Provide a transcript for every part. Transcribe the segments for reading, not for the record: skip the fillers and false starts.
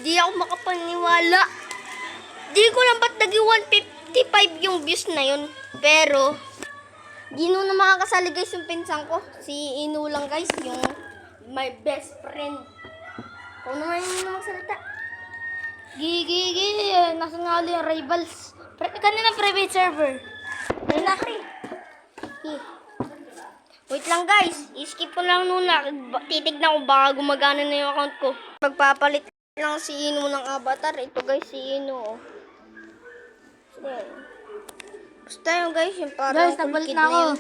Di ako makapaniwala. Di ko lang ba't naging 155 yung views na yun. Pero, di na makakasali guys yung pinsan ko. Si Inu lang guys, yung my best friend. Kung naman yung magsalita. Gigi, nasa nga ulit yung rivals. Kanina private server. Ayun na. Wait lang guys, i-skip ko lang muna. Titignan ko baka gumagana na yung account ko. Pagpapalit lang si Inu ng avatar. Ito guys, si Inu. Basta yun guys, yung parang Guys, nagpalit kid na ako. yun.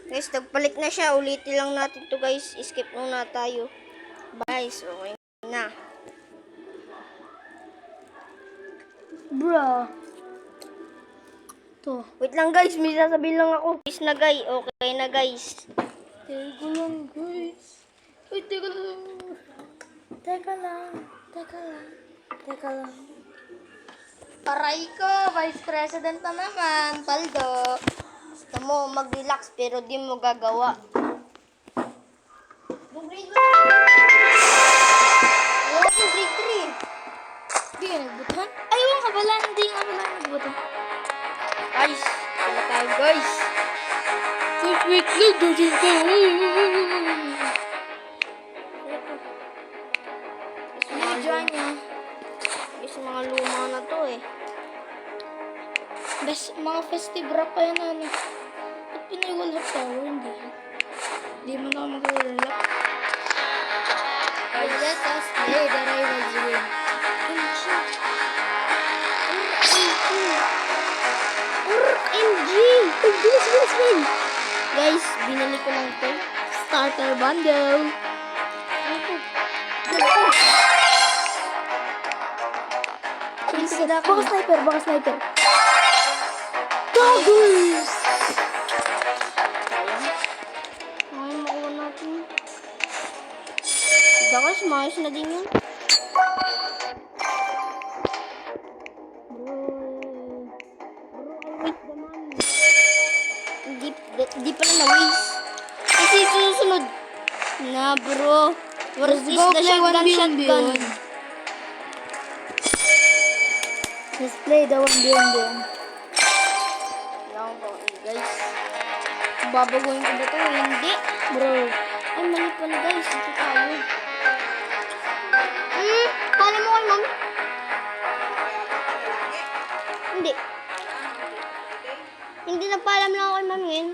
Guys, nagpalit na siya. Ulitin lang natin to guys. Skip muna tayo. Guys, okay na. Bro. To. Wait lang guys, may sasabihin lang ako. Guys na guys, okay na guys. Teka lang guys. Uy, teka lang. Teka lang. Aray ko, Vice President na naman, Paldo. Gusto mo mag-relax pero di mo gagawa. Grade 1. Ayaw ko grade 3. Hindi ka nagbutan? Ayaw ka pala, hindi nga pala nagbutan. Guys, wala tayo guys. Wait lang, doon ka. Join niya. Guys, mga luma na to eh. Best, mga festive rap pa yan ano. Ba't pinay-wall up tower? Hindi mo na ako mag-wall up. Let us play the rivals win. OMG! Bilis! Guys, binili ko lang to. Starter bundle. Baka sniper. Goggles! Ay, makuha natin. Diba guys, maayos na din yun. Wait naman. Di pala na-waste. Kasi susunod na bro. What is Go the play shotgun? Let's play the 1v1. Lang po, guys. Babaguhin ko ba ito? Hindi. Bro. Ay, mali pa na guys. Ito tayo. Pala mo kay mami? Hindi. Hindi na paalam lang ako kay mami ngayon.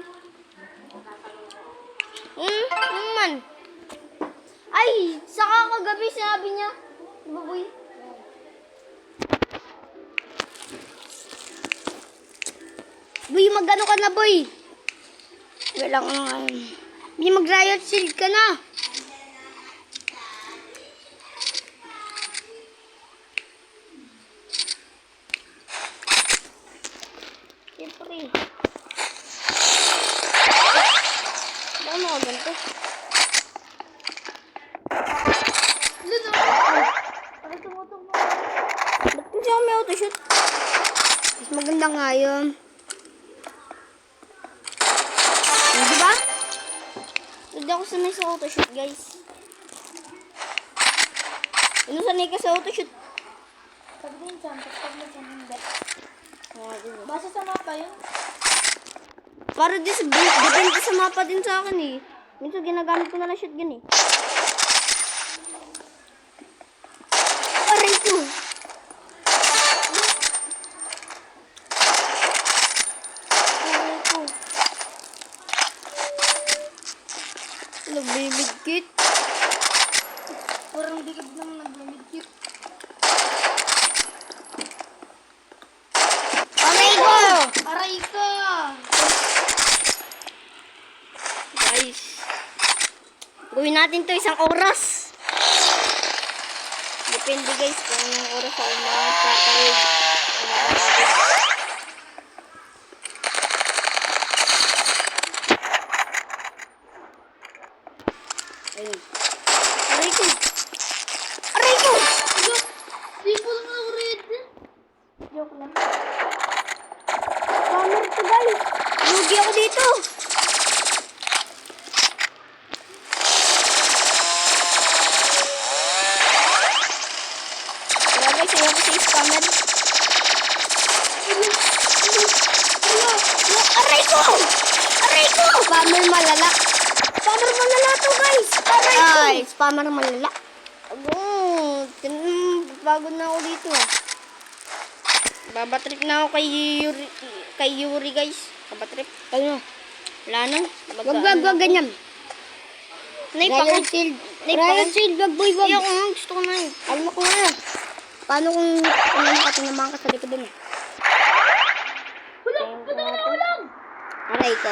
Man. Ay, saka kagabi sinabi niya. Baboy. Boy, mag-ano ka na, boy? Wala ko nga. Boy, mag-riot shield ka na. Siyempre. Baka mo ka ganito? Ba't kasi ako may autoshoot? Mas maganda nga yun. Di ba? Hindi ako sanay sa autoshoot, guys. Ano sanay ka sa autoshoot? Pag din dyan, pag mo dyan, hindi. Oh, Basta sa mapa yun. para di sa depende sa mapa din sa akin eh. Minsan ginagamit ko na lang shotgun eh. Aray ko! Aray ko. Nagbibigkit. Parang dikit naman nag-medkit. Aray ko! Aray ka! Guys. Gawin natin to isang oras. Depende guys kung anong oras ako makakatawid. Ayun. Aray ko! Aray ko! Di po na red. Joke lang. Camera to guys. Lugi ako dito. Kaya guys, ayoko si spammer. Aray ko! Aray ko! Spammer malala. Spammer malala to guys. Aray ko! Ay, spammer malala. Pagod na ako dito ah. Babatrip na ako kay Yuri guys. Babatrip. Ano? Wala na. Wag ganyan. Riot Shield. Riot Shield, wag boy, wag. Ayoko nga, gusto ko na yun. Alam mo ko nga. Paano kung tinamaan ka sa likod dun? Ulang! Aray ko.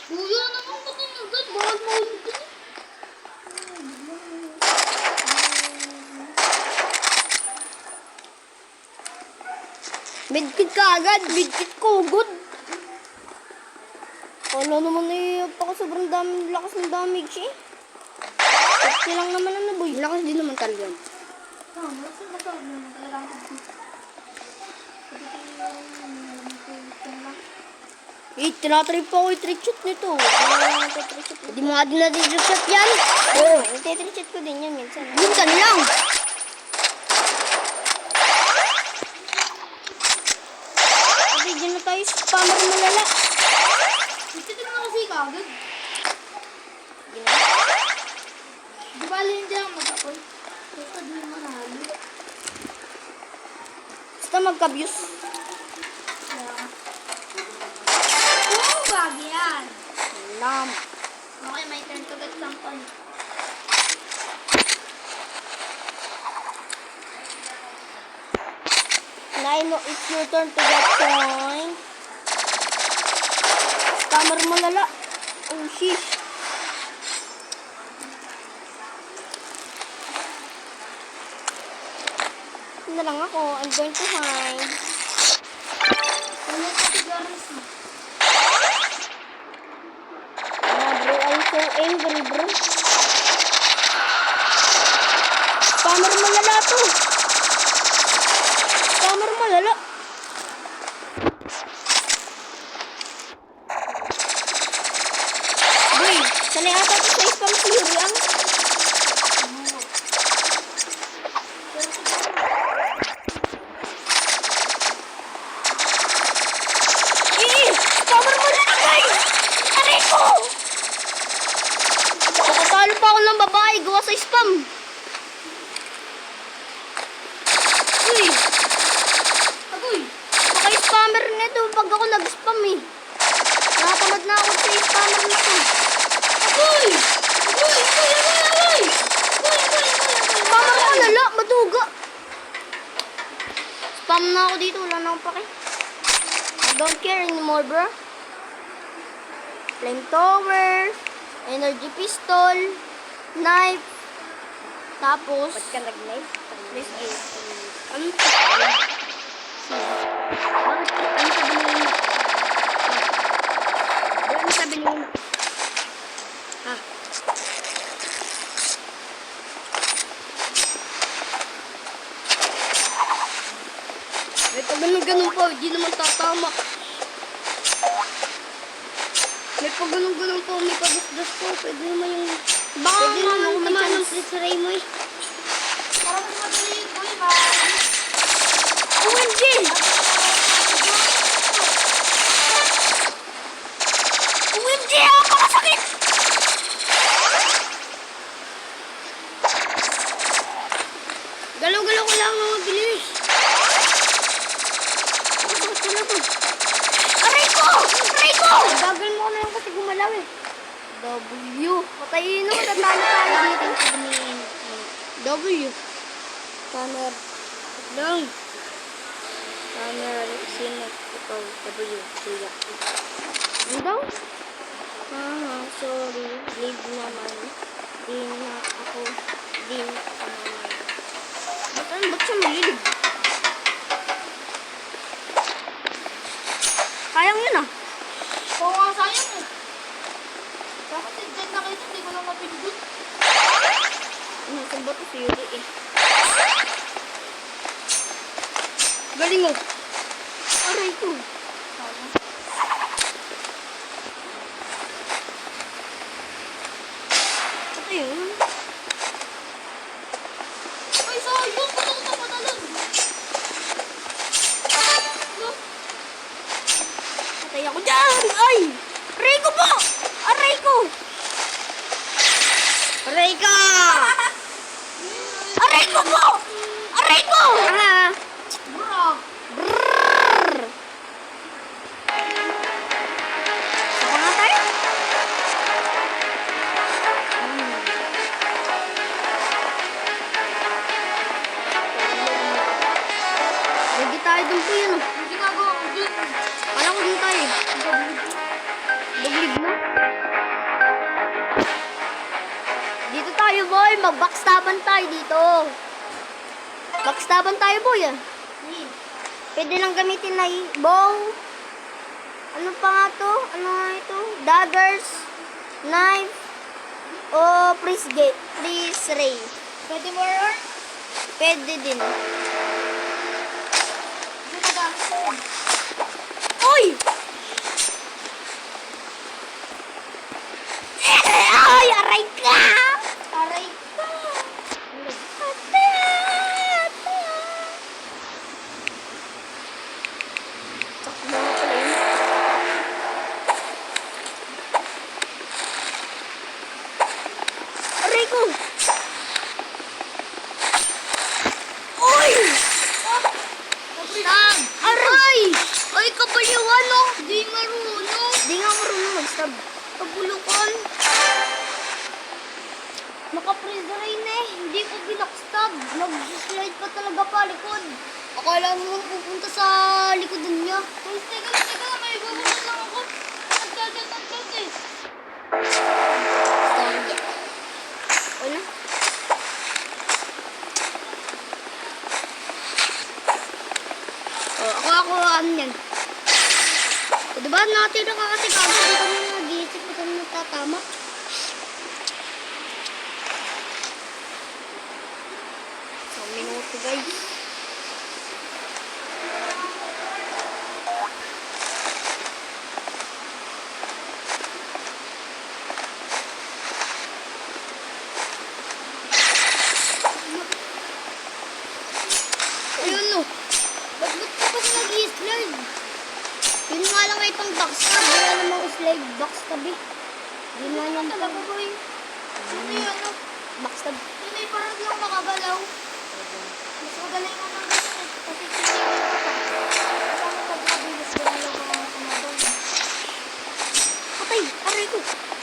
Kuya, naman ko din agad. Bawal mahulog din. Medkit ka agad. Medkit ko, good. Ano naman eh, ako sobrang lakas ng damage eh. Kasi lang naman ano boy. Lakas din naman talaga. Tinatrip pa ako yung trick shot nito. Hindi mo nga din na-trick yan. Oo, trick shot ko din yan minsan. Minsan lang. Bigyan na tayo spammer malala. Ito din ako kasi kagad. Di ba alin din ang mag-apoy? Ito din naman nahalo. Basta magka-views. Bagay yan. Lam. Okay, my turn to get some fun. Now I know it's your turn to get point. Spammer malala. Oh, sheesh. Na lang ako. I'm going to hide. Ano ito si Garis mo? Bro, I'm so angry, bro. Spammer malala to. Spammer malala. Boy, sanay ata ito sa spam si Yuri ang. Spammer malala guys! Aray ko! Nakatalo pa ako ng babae, gawa sa spam. Uy! Agoy! Spammer nito pag ako nag-spam eh. Nakatamad na ako sa spammer nito. Agoy! Agoy! Agoy! Spammer ko lala, maduga. Spam na ako dito, wala na akong pake. I don't care anymore, bro. Flamethrower, energy pistol, knife, tapos... Ba't ka nag-live? Let's go. Ano sabi mo? Ano sabi mo? Ha? May pag ganun pa, hindi naman tatama. May pag ganun pa, may pagdasdas po. Pwede naman yung... Baka Pwede naman naman ako naman mag-chance. ng split sa Raymo eh. Parang madali yung boy ba? OMG! OMG! Ang pakasakit! Galaw-galaw ko lang mga bilis. Bakit ko na to? Aray ko! Aray ko! Bagal mo na yung kasi gumalaw eh. W. Patayin mo, tatalo tayo dito. W. Scanner. Lang. Scanner. Sino? Ito. W. Sila. Ano daw? Sorry. Leave naman. Di na ako. Di na ako naman. Ba't siya mahilig? Kayang yun ah. Oo nga, sayang eh. Bakit dyan na kayo, hindi ko lang mapindot. Nasaan ba ito si Yuri eh? Galing oh. Aray ko. Ito yun. Ay, sayang! Patang-takot Aray ko po! Aray ko! Bro! Brrrr! Saka nga tayo? Lagi tayo dun po yun. Ang ginagawa ko dun. Kala ko dun tayo. Duglig na. Dito tayo, boy. Mag-backstaban tayo dito. Backstaban tayo, boy. Ah. Pwede lang gamitin na bow. Ano pa nga to? Ano nga ito? Daggers, knife, o freeze gate, freeze ray. Pwede mo rin? Pwede din. Ginagamit ko yun. Uy! Ay, aray ka! Aray ka! Sakbo nga pala yun. Aray ko! Uy! Stab! Aray! Ay, kapaliwan no! Di marunong! Di nga marunong mag-stab. Pabulukan. Naka-freeze ray na eh. Hindi ko binakstab. Nag-slide pa talaga pa likod. Akala mo pupunta sa likodan niya. Ay, teka. May bubukot lang ako. Nagkagat eh. Ano? Ako, ano yan? O, diba natira ka kasi kami dito mo nag-iisip ko kami natatama. Isang minuto, guys. Ayun no. Ba't ka pa nag-i-slide? Yun nga lang may pang backstab. Wala namang slide backstab eh. Di na yan talaga boy. Ano yun ano? Backstab. Yun ay parang lang makagalaw. Mas magaling ako ng ganyan eh. Kasi sinigil ko pa. Kasama pagkabilis ko na lang ang kumabang. Patay! Aray ko!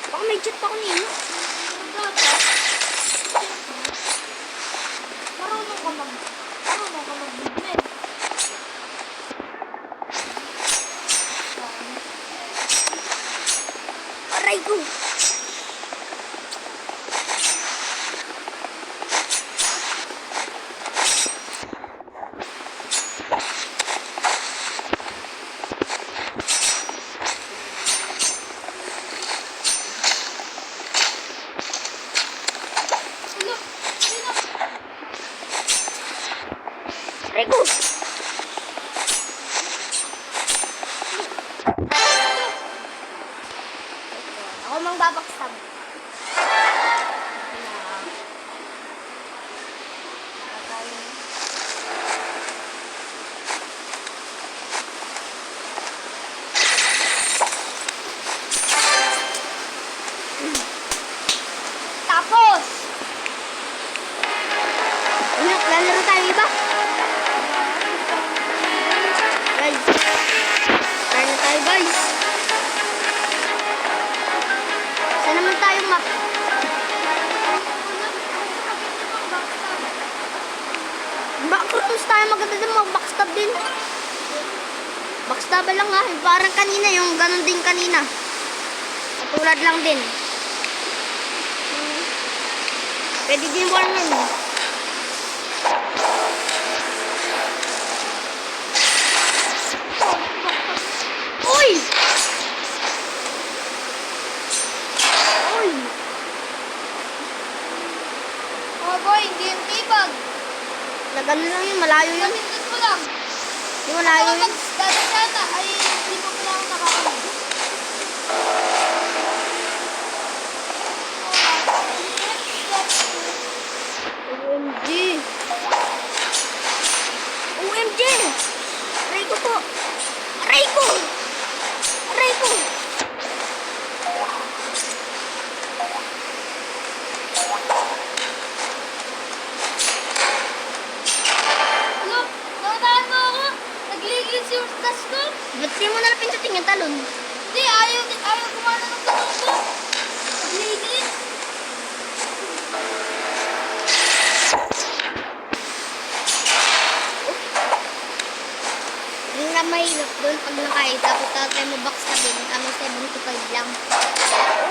Baka may jet pa kanina. Marunong ka mag-bigmed. Aray ko! Aray ko! Ako mang babakstab. Tapos! Ano? Lalaro tayo iba? Guys. Try na tayo, guys. Saan naman tayo map? Backrooms tayo. Maganda din mag-backstab din. Backstab lang ha. Parang kanina yung ganun din kanina. Katulad lang din. Pwede din one yun. Uy! Uy! Oh boy, hindi yung tibag. Nagano lang yun. Malayo yun. Pindot ko lang. Di malayo yun. Dadasana ay hindi mo kailangan nakakalit. OMG! OMG! Aray ko po! Aray ko! Aray ko! Ba't di mo nalang pindutin yung talon? Hindi, ayaw kumana ng talon ko. Lady. Yung na mahirap doon pag nakain, tapos tatay mo backstabin, 75 lang.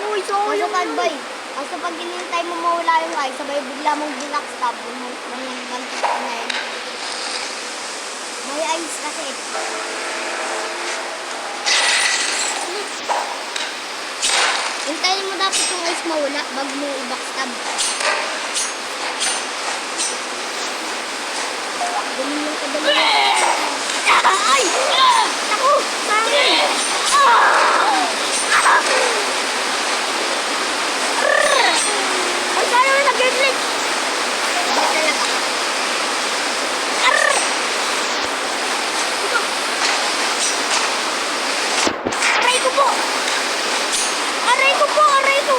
Uy, so Kaso kadbay, kaso pag hinintay mo mawala yung ice, sabay bigla mong backstab, mantik na yun. May ice kasi. Hintayin mo dapat yung ice mawala bago mo i-backstab. Ganun yung kadali. Ay! Ako! Bakit? Ay, sana na nag-glitch! Hindi talaga. Aray ko po! Aray ko po! Aray ko!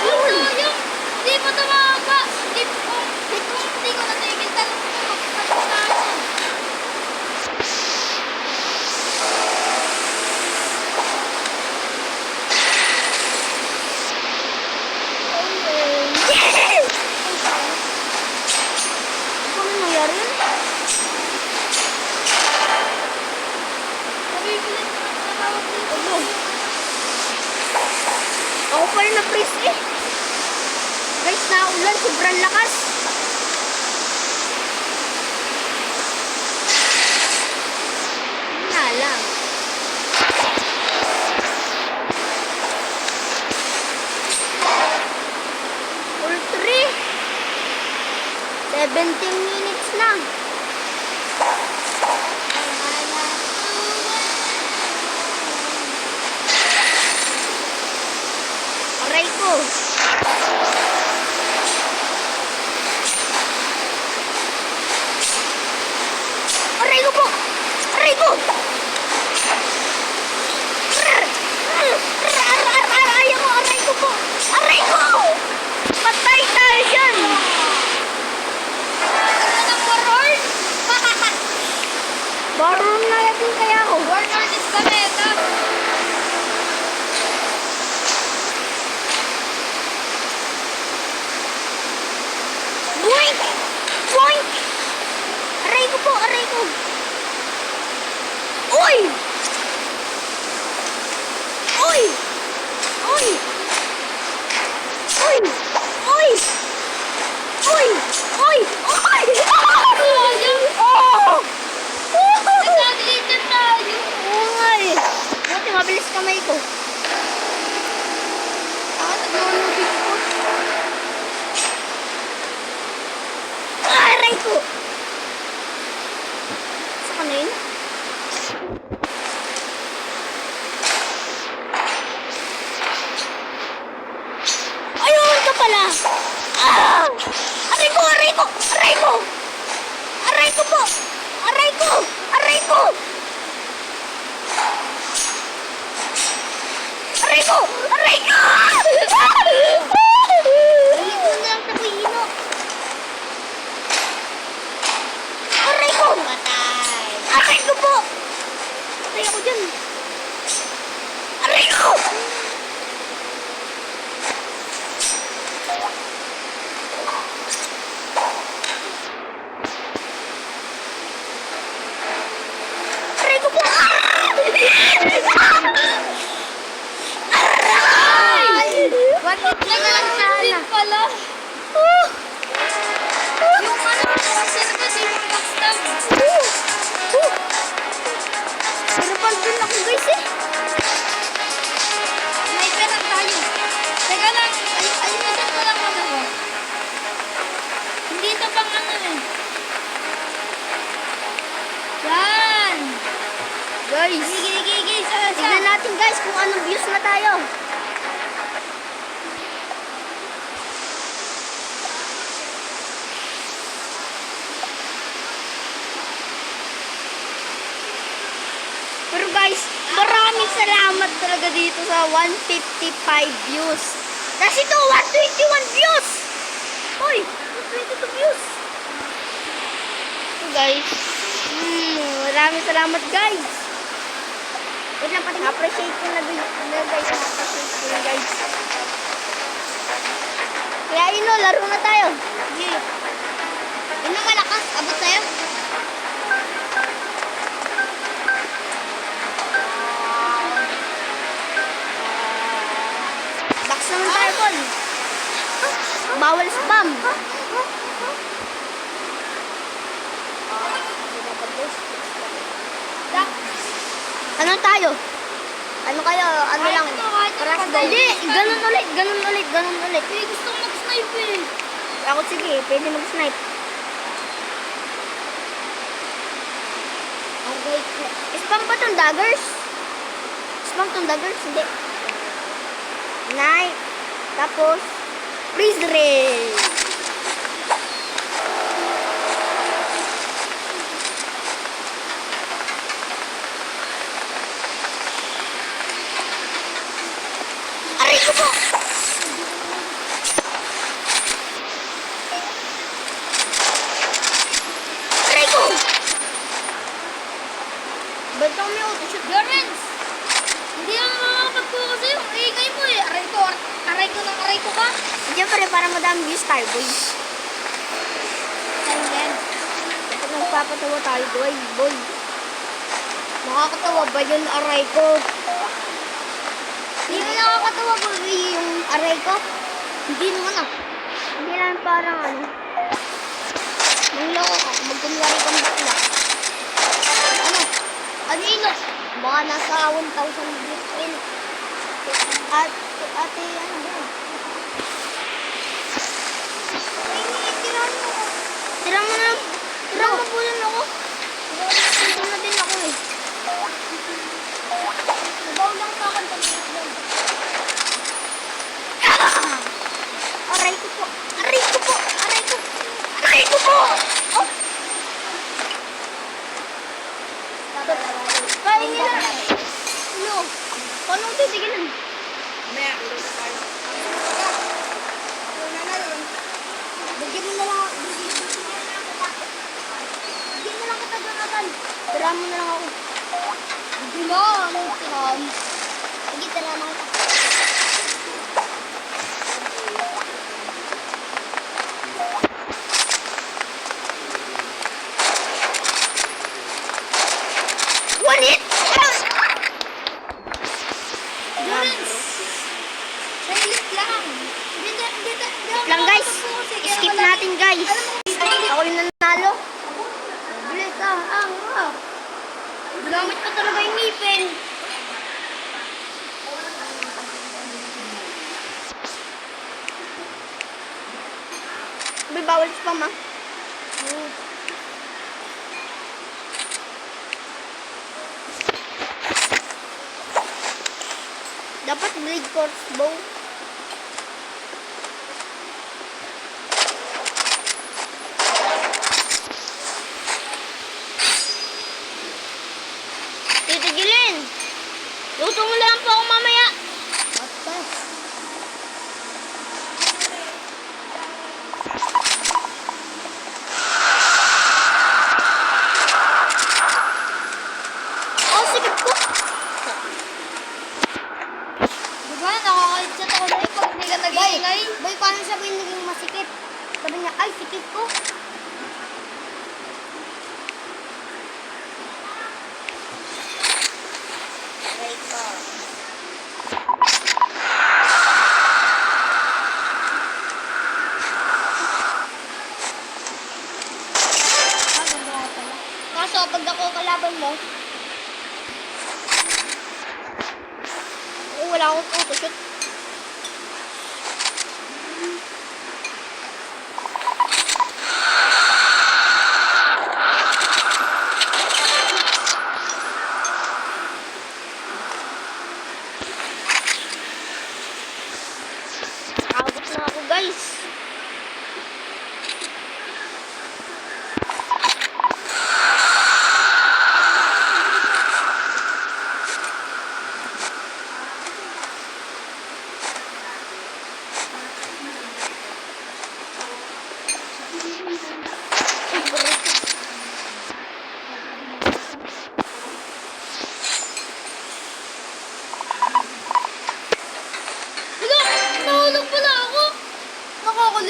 Yung di mo tumama. Hindi ko natigil talong ko. Pagkakasan. Yes! Ano nangyari? Nabibilis na tawag dito. Ano? Ako pa rin na-freeze eh. Guys, naulan. Sobrang lakas. Yun nga lang. Full 3. 17 minutes na. Aray ko. Aray ko po. Aray ko. Aray ko. Aray ko po. Aray ko. Patay tayo dyan. Ano ng warhorn? Baron na natin kaya ako. Warhorn is the meta. Boink! Boink! Aray ko po, aray ko. Uy! Uy! Uy! Uy! Uy! Uy! Uy! Uy! Oh! Nag-glitch tayo. Oo nga eh. Buti mabilis kamay ko. Nag-nonobig ko. Aray ko! Sa kanin? Ayun ka pala! Ah! Aray ko! Aray ko! Aray ko! Aray ko po! Aray ko! Aray ko! Aray ko! Aray ko! Balik mo na lang sa kuhino. Aray ko! Patay. Aray ko po! Patay ako dyan. Aray ko! Aray ko po! Aray! Bakit na lang sana? Pala. Yung ano, kasi naman yung backstab. Hirapan din ako guys eh. May pera tayo. Teka lang, ayusin ko lang ano ko. Hindi ito pang ano eh. Yan. Guys, Gigi, sa tignan natin guys kung anong views na tayo. Pero guys, maraming salamat talaga dito sa 155 views. Tapos ito, 121 views! Hoy, 122 views! So guys, salamat guys. Wait lang, pati Na-appreciate ko na guys. Na-appreciate ko na guys. Kaya yun o, laro na tayo. Yeah. Yun ang malakas. Abot sa'yo. Box naman tayo, Paul. Bawal spam. Ano tayo? Ano kayo? Ano Kahit lang? ano, kahit ano, Crash pag- Hindi, ganun ulit, ganun ulit, ganun ulit. Eh, gusto ko mag-snipe eh. Ako sige, pwede mag-snipe. Okay. Spam ba tong daggers? Spam tong daggers? Hindi. Knife. Tapos, freeze ray. Aray ko po! Aray ko! Ba't ako may auto-shoot? Lawrence! Hindi naman makakapag-focus sa'yo. Ang ingay mo eh. Aray ko ka. Siyempre, para madami views tayo, boy. Silent. Dapat nagpapatawa tayo, boy. Nakakatawa ba yun, aray ko? Hindi mo nakakatawa ba yung aray ko? Hindi naman ah. Hindi lang parang ano. Mangloko ka, magkunwari kang bakla. Ano? Ano ilo? Baka nasa 1,000 views rin. Ate, ano ba? Tira mo na. Tira mo po lang ako. Tira na din ako eh. Nabaw lang sa akin pag Aray ko po. Aray ko po. Aray ko. Aray ko po. Oh. Kaya nila. Ano? Paano ko titigilan? Bigyan mo na lang. Bigyan mo lang kita, Jonathan. Tira mo na lang ako. Hindi na. Ano tiram? Sige, tira na kita. One hit! Lawrence! Silent lang. Hindi Lang guys. Skip natin guys. Ako yung nanalo. Bilis ah. Gamit pa talaga yung ngipin. May bawal spam ah. Dapat blade force bow. Titigilin. Luto mo lang po ako mamaya. Atas. Oh, sikip ko. Diba, nakaka-chat ako na pag hindi ka nag-iingay. Boy, paano siya ba yung naging masikip? Sabi niya, ay, sikip ko. Kaso, pag ako kalaban mo, wala akong auto-shoot. Abot na ako guys.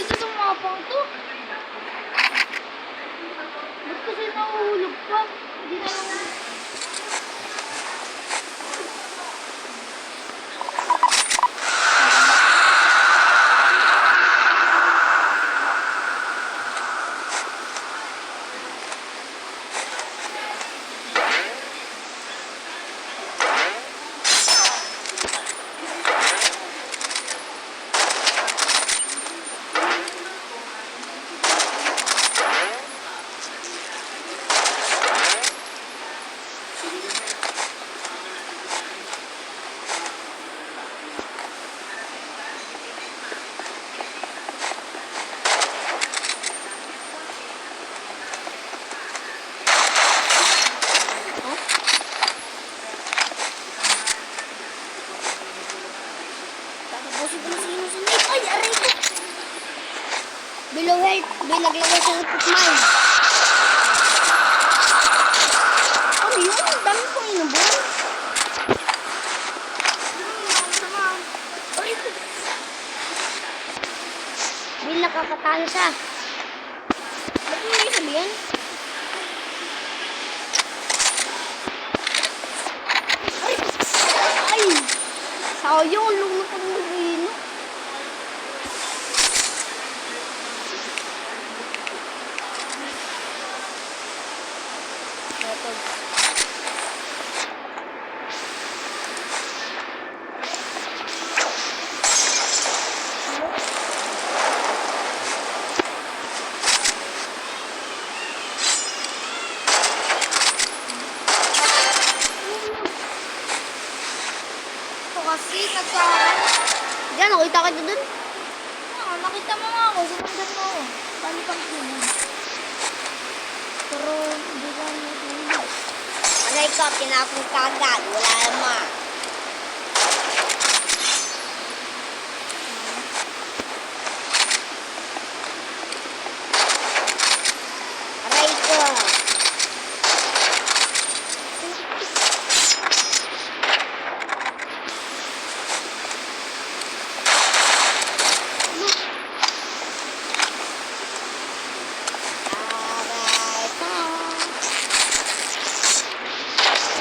dito sa mapang to? Ba't kasi nahuhulog pa? Hindi na lang... Tapusin ko na si Innocent. Ay, aray ko! Below health. Naglagay siya ng putmine. Ano yun? Ang dami kong inubos. Bill, nakakatalo siya. Ba't mo yung sabihin? Ay! Sayang, lumot ang rino. Kasi nagsahan. Diyan, nakita kita dun. Nakita mo nga ako. Sinundan mo ako. Paano pang sinundan? Pero hindi ka natulog. Aray ko, tinapon ka agad. Wala naman. Aray ko.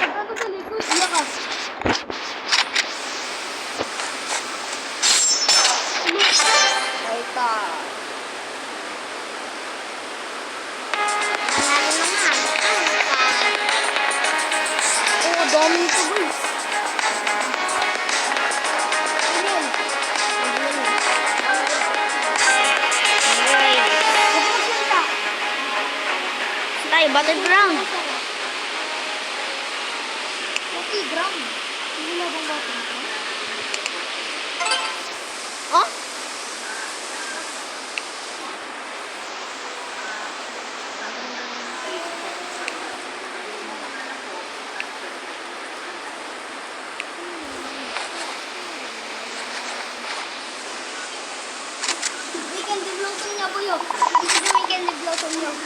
Ano sa likod? Lakas. Aray ko. Nanalo naman. Oo, dami nito guys. Ano yun? Aray. Pupunta. Tayo, battleground. Okay, ground. Hindi na bang battleground? Oh? Weekend blossom niya po yun. Dito na weekend blossom niya. No.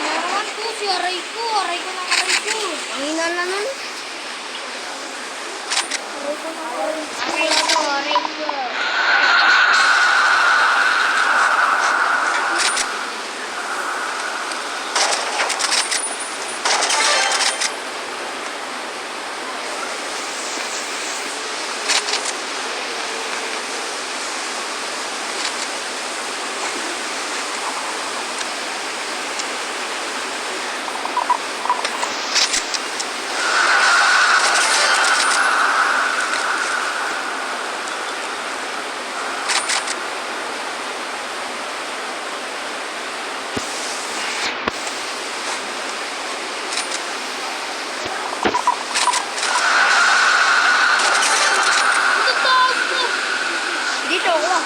Naman po si aray ko. Aray ko ng aray ko. Ang hina na nun. Aray ko ng aray ko. Aray ko. dalawa.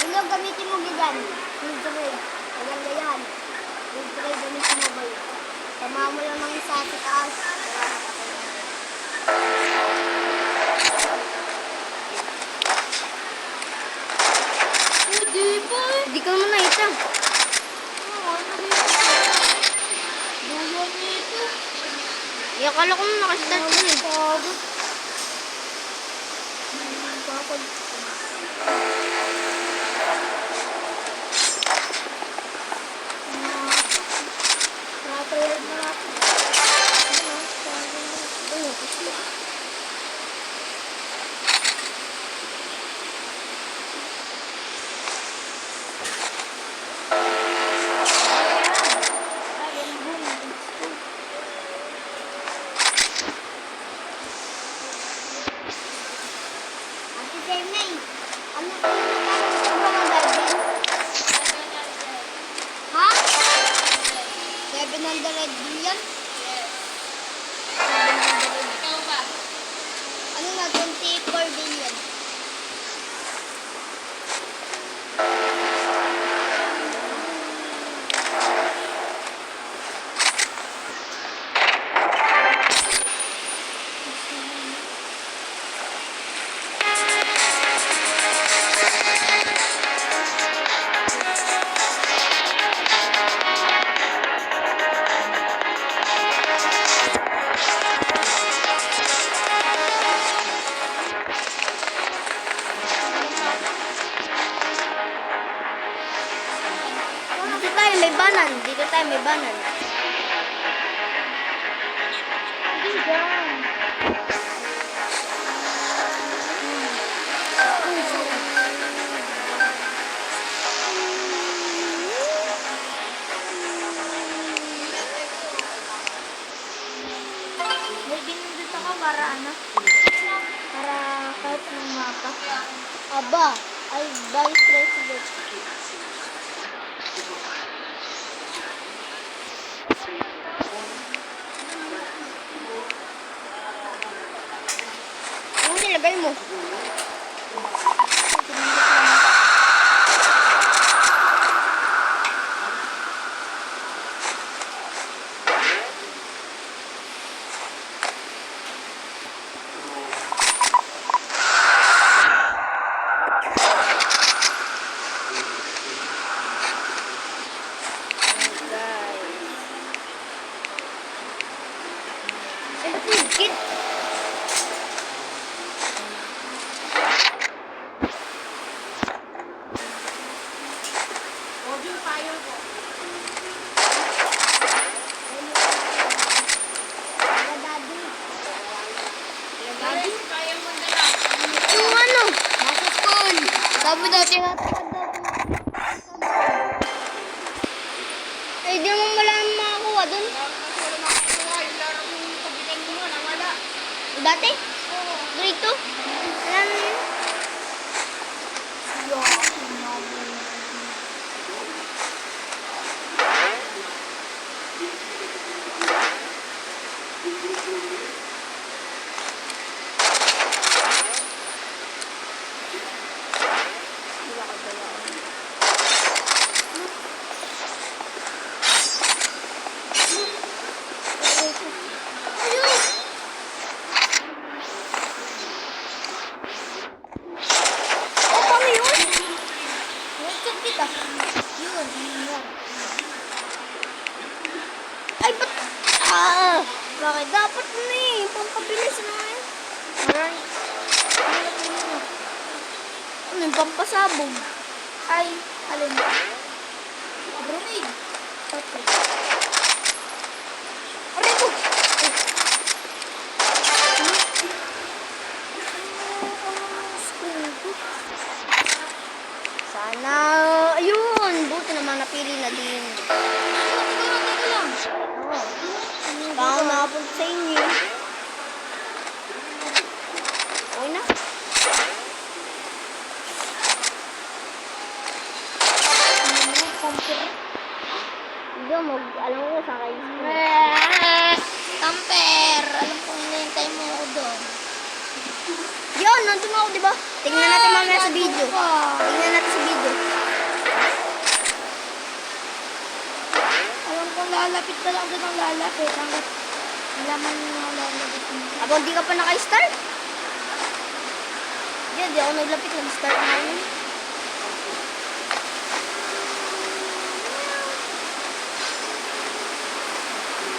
Ano gamitin mo gigan? Field trade. Maganda yan. Field trade gamitin mo ba yun? Tama mo lang ng isa sa taas. Hindi pa eh. Hindi ka naman nakita. Duyan nito. Akala ko na nakastart na eh. Pagod. Pagod. Natayad na natin. Ate Jermaine, ano kayo nagkakaroon sa mga garden? Ha? 700 billion? Ikaw ba? Ano na, 24 billion? Dito tayo, may banan. Dito tayo, may banan. May binindot ako para ano? Para kahit ng mapa. Aba, ay vice president. Ano nilagay mo? Ay, ba't may git? Audio fire ko. Wala daddy. Guys, kaya mo dala. Yung ano? Nasa school. Sabi dati nga, eh, di naman wala nang makakuha dun. Kasi wala makakuha yung laro. Dati? Grade 2? Wala na yun. Oh, kami yun? Check kita. Yun, yun. Ay, ba't? Ah! Bakit? Dapat na eh. Pampabilis na eh. Maray. Ano yung pampasabog? Ay, alin ba? Grenade. Okay. Aray ko! Sana, ayun! Buti naman napili na din. Teka lang. Baka nakapunta sa inyo. Okay na. Hindi alam ko sa kayo. Tamper! Alam kong hinihintay mo ako doon. Yan, nandun ako, di ba? Tingnan natin mamaya sa video. Tingnan natin sa video. Alam kong lalapit na lang doon ang lalapit. Hanggat malaman mo na lalapit mo. Abang di ka pa naka-start? Di ako naglapit. Nag-start na yun.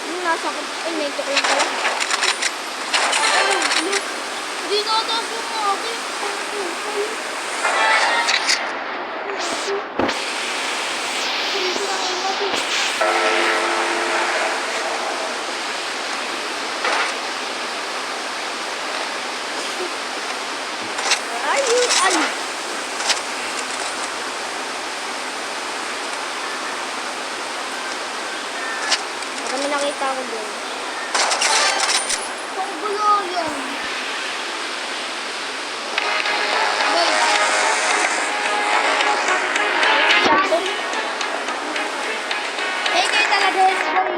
Yung nasa ko. Ay, naito ko lang pala. Hindi na taas yung akin. Hindi na kayo natin. Ay, ay. Marami nakita ko doon. Ang gulo yan. Sampo. Kayo talaga is boy.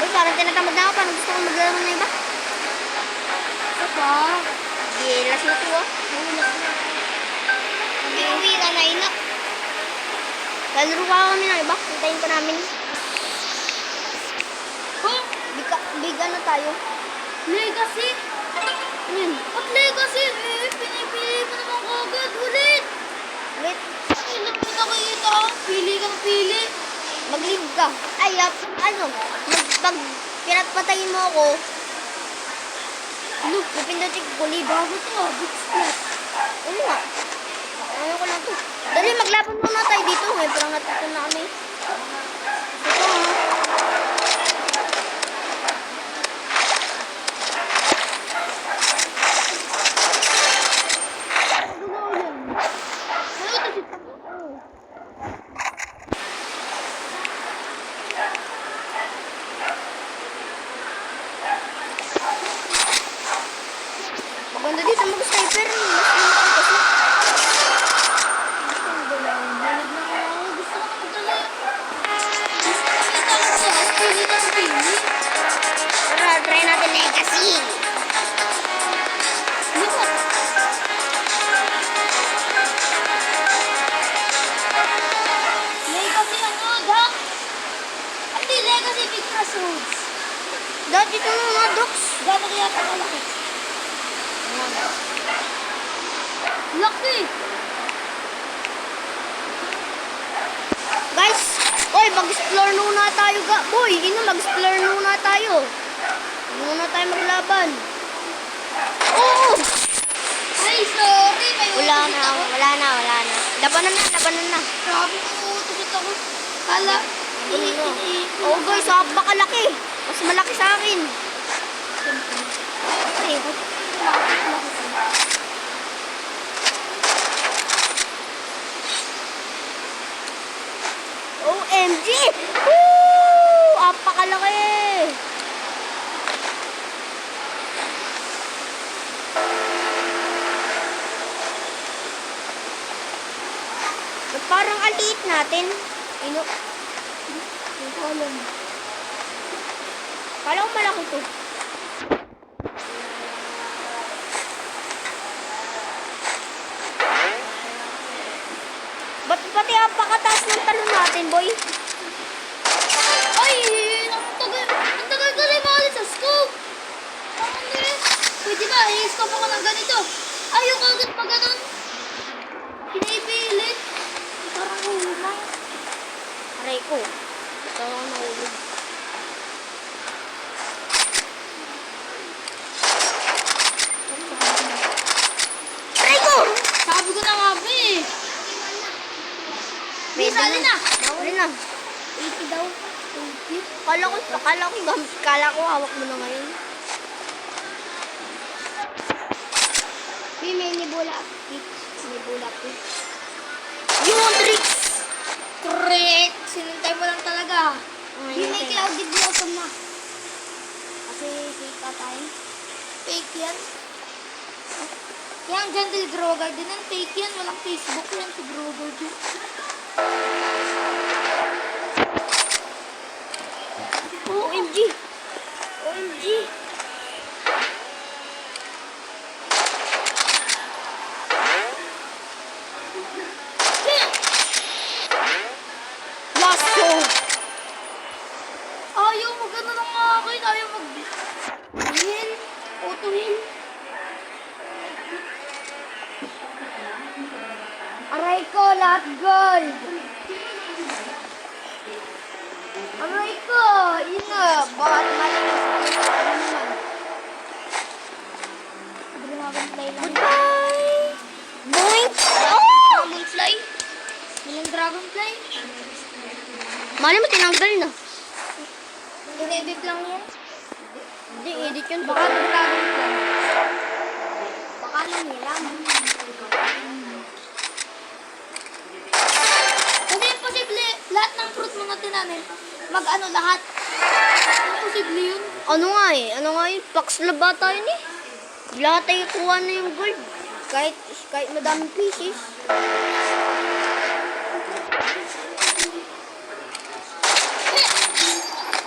Uy, parang tinatamad na ako. Parang gusto ko maglaro na iba. Saka, Sige, last na to ah. Mag-iuwi ka na ina. Lalaro pa kami ng iba. Hintayin pa namin. huh? Big ano tayo? Legacy? Yun. At legacy? Eh, pinipili ko naman kagad ulit. Wait. Ay, nakita. Pili kang pili. Mag-leave ka. Ay, ano? Pag pinatpatayin mo ako, pipindutin ko leave. Bago to, big splat. Ano nga? Ayoko lang to. Dali, maglaban muna tayo dito. May parang natuto na kami. Ito ha. Maganda dito mag-sniper. Tara, try natin legacy. Legacy ano, Doc? Hindi, legacy big crossroads. Dati ito na mga docs. Gano'n kaya ito kalaki? Laki! Guys, oy, mag-explore muna tayo. Boy, mag-explore muna tayo. Muna tayo maglaban. Oo! Ay, sorry. May Wala utusit na, ako. wala na. Labanan na. Grabe, may utusit ako. Kala, Oh guys, baka laki. Mas malaki sa akin. Ay, ang liit natin. Ino. Hindi ko alam. Kala ko malaki to. Ba't pati ang pakataas ng talon natin, boy? Ay! Ang tagal ko rin maalis sa scope! Ano eh? Pwede ba? I-scope ako ng ganito. Ayoko agad pa ganun. Pinipilit. Parang humang. Aray ko. Ito ako nahulog. Aray ko! Sabi ko na nga ba eh. Pwede Sali na. Huli na. 80 daw. 80. Kala ko hawak mo na ngayon. May nibula pitch. Nibula pitch. Yung tricks! Correct! Sinintay mo lang talaga. Hindi may Ayun, clouded bottom na. Kasi kita tayo. Fake yan. Yan, Gentle Grow Garden yan. Fake yan. Walang Facebook yan sa Grow Garden. OMG! OMG! Lasso! Ayaw magano ng akin. Ayaw mag-heal. Auto-heal. Aray ko, lahat gold! Aray ko! Yun na! Bakit malinis ko naman? Dragonfly lang. Goodbye! Boink! Oh! Dragonfly? Walang dragonfly? Mali mo tinanggal na. In-edit lang yan. Hindi, edit yun. Baka dragonfly. Baka nangiram. Kasi imposible, lahat ng fruit mga tinanim, mag-ano lahat. Imposible yun. Ano nga eh? Ano nga yun? Pax laba tayo ni. Lahat ay kuha na yung gold. Kahit madaming pieces.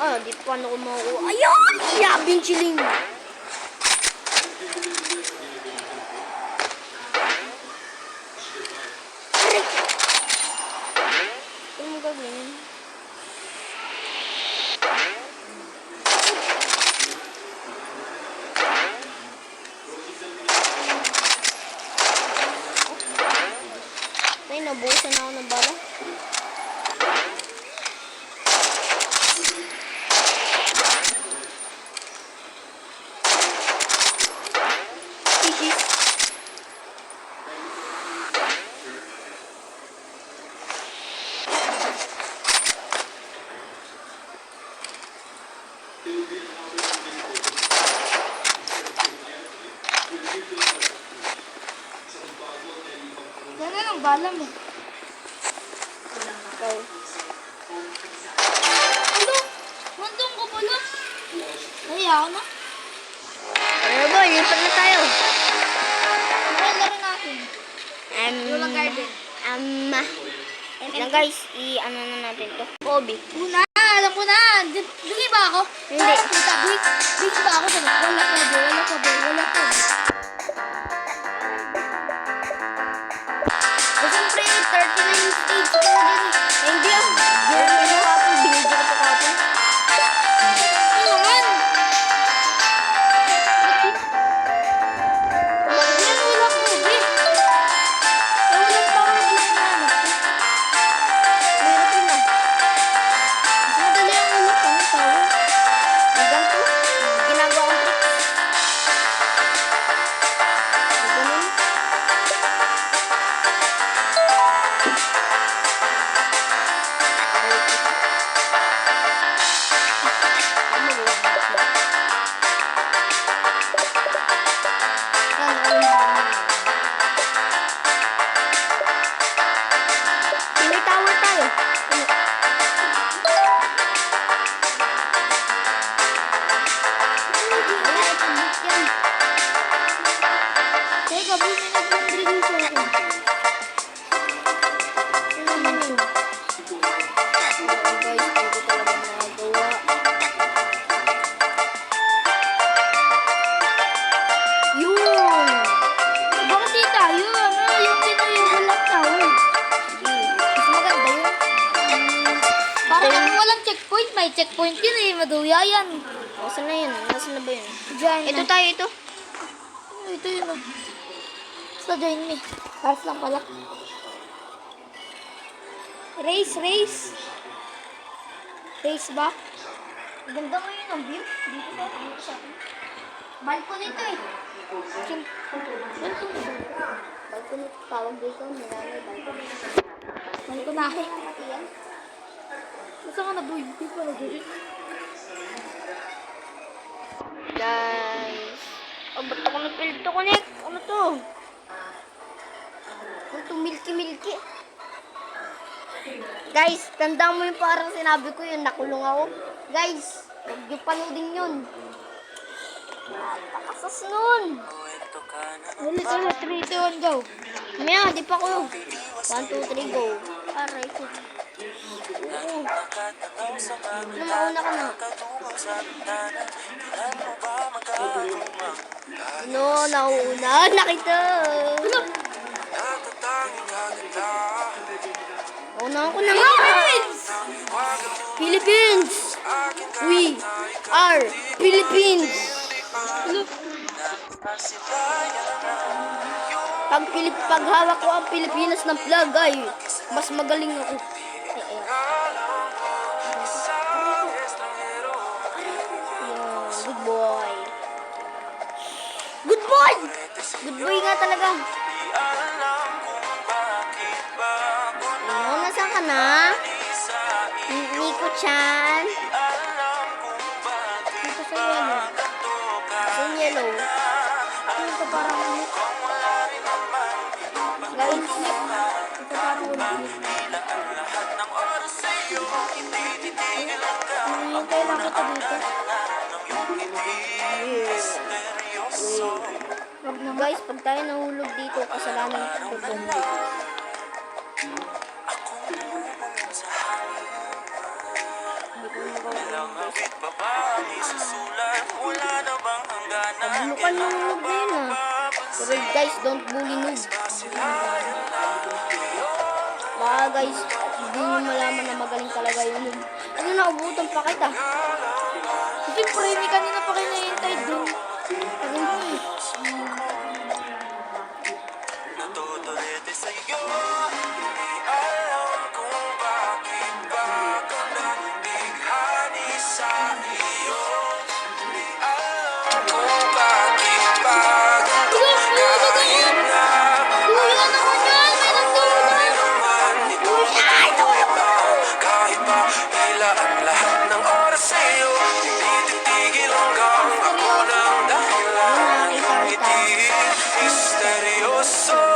Ah, di pa ako makukuha. Ayun! Yabing chilling. Aray! Ano mo gagawin? Ay, nabuhusan na ako ng bala. Pieces. Yan na lang, bala mo. Ikaw. Ano? Mandong ko pala. Kaya ako na. Ano ba? Lipat na tayo. Ano laro natin? Lula Garden. Wait lang guys, i-ano na natin to. Kobe. Una, alam ko na. Bigay ba ako? Hindi. Bigay ba ako? Wala ko ba? Wala ko ba? Wala ko ba? Siyempre, 39 stage ko na din. Hindi ah. Gawin ko na kapon. Binidyo ko pa kapon. Ano man? Yan, wala ko ba? Wala pa ako nag-block na ano. Meron ko na. Mas madali ang ano pa. Ang tao. Hanggang to. Ginagawa ko tricks. may checkpoint yun eh. Maduya yan. O, saan na yun? Nasaan na ba yun? Diyan Ito na. tayo, ito. Ito yun oh. Basta join me. Paras lang pala. Race, race. Race ba? Ganda ngayon ang view. Dito sa balcony ito eh. Balcony, tawag dito. Nilalay balcony. Mali ko na. Basta ka na boy. Di pa na boy. Guys. Oh, ba't ako na-fail to connect? Ano to? Ano to? Milky. Guys, tandaan mo yung parang sinabi ko yun. Nakulong ako. Guys, huwag niyo panoodin yun. Napakasas nun. Ulit ka na. 3, 2, 1, go. Maya, di pa ko. 1, 2, 3, go. Aray ko. Oo. Ano, mauna ka na. Ano, nauna. Nakita. Ano? Nauna ko na nga. Philippines. We are Philippines. Ano? Pag hawak ko ang Pilipinas ng flag ay mas magaling ako. Good boy. Good boy! Good boy nga talaga. Ano, nasaan ka na? Nico-chan? Dito sa yellow. Sa yellow. Dito parang ulit. Guys, Dito parang ulit. Hinihintay lang kita dito. Wag naman. guys, pag tayo nahulog dito, kasalanan ko po. Paglukan yung noob na yun ah. Pero guys, don't bully noob. Baka guys, hindi nyo malaman na magaling talaga yung noob. Ano, naubutan pa kita. Siyempre, may kanina pa kayo nahihintay dun. Misteryoso